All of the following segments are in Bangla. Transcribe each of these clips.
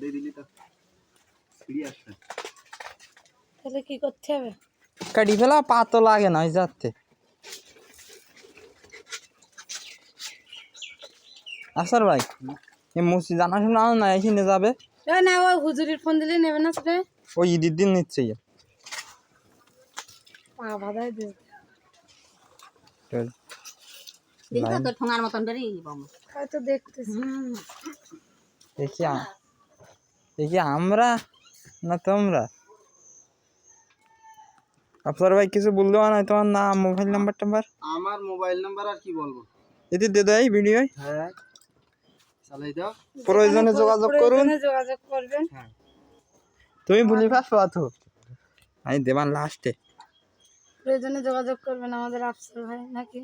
দিয়ে দিলি তো ফিরে আসবে। তাহলে কি করতে হবে? কাটি ফেলা পা তো লাগে না যাচ্ছে। আসার ভাই এই মুসি জানাশোনা না এখানে যাবে না ওই হুজুরির ফোন দিলে নেবে না সেটা ওই ঈদের দিন নিচ্ছে পা বাধাই দেবে। দেখো তো ঠোঙার মতন বেরিয়ে যাবো হয়তো দেখতেছি। দেখি আমরা না তোমরা। আফসার ভাই কিছু বললো না তোমার নাম মোবাইল নাম্বার টাম্বার? আমার মোবাইল নাম্বার আর কি বলবো, এটি দিয়ে দেয় ভিডিও। হ্যাঁ চালাই দাও, প্রয়োজনে যোগাযোগ করুন। যোগাযোগ করবেন। হ্যাঁ তুমি ভুলি পাস তো আমি দেবান লাস্টে। প্রয়োজনে যোগাযোগ করবেন আমাদের আফসার ভাই নাকি।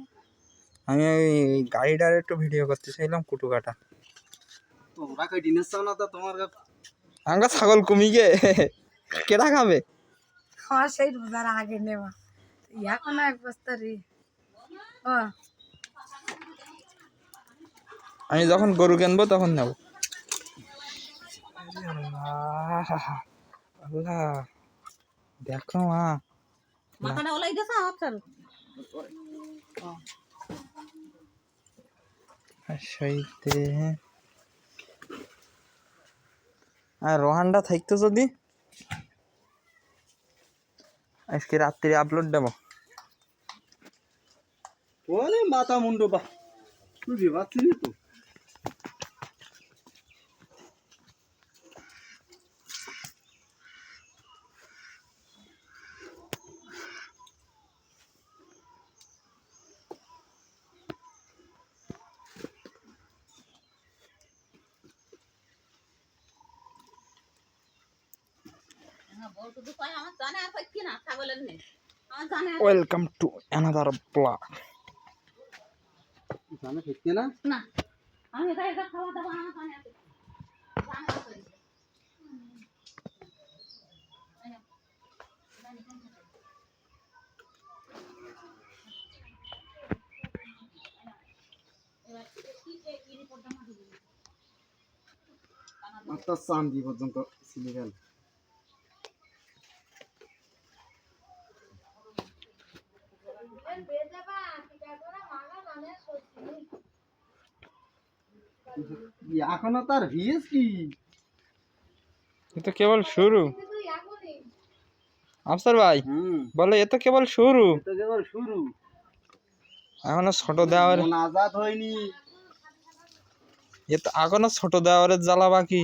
আমি ওই গাড়িটার একটু ভিডিও করতে চাইলাম কুটু কাটা। তোমরা কই দিনের চাও না, তা তোমার আমরা ছাগল কমিয়ে কেটা খাবে? আমার সেই রোজার আগে নেওয়া এখন এক বস্তা রে। ও আমি যখন গরু কিনবো তখন নেব। আল্লাহ দেখো মা মাথাটা ওলাই গেছে আপনার সেইতে। আর রোহানটা থাকতো যদি আজকে রাত্রি আপলোড দেবো। ওরে মাথা মুন্ডো বা বুঝতে পারছি না তো। আমার জানে আর পাচ্ছি না ছাগলের নেই আমার জানে ওয়েলকাম টু অ্যানাদার ব্লগ। জানে ফেটকে না না আমি এটা এটা খাওয়া দাওয়া আমার জানে আছে জানে আছে একটা চান্দি পর্যন্ত ছিলে গেল। এখনো তার ভিএস কি এ তো কেবল শুরু। আফসার ভাই বলে এ তো কেবল শুরু, এটা কেবল শুরু, এখনো ছোট দেওয়ার মোনাজাত হয়নি। এ তো এখনো ছোট দেওয়ারের জ্বালা বাকি।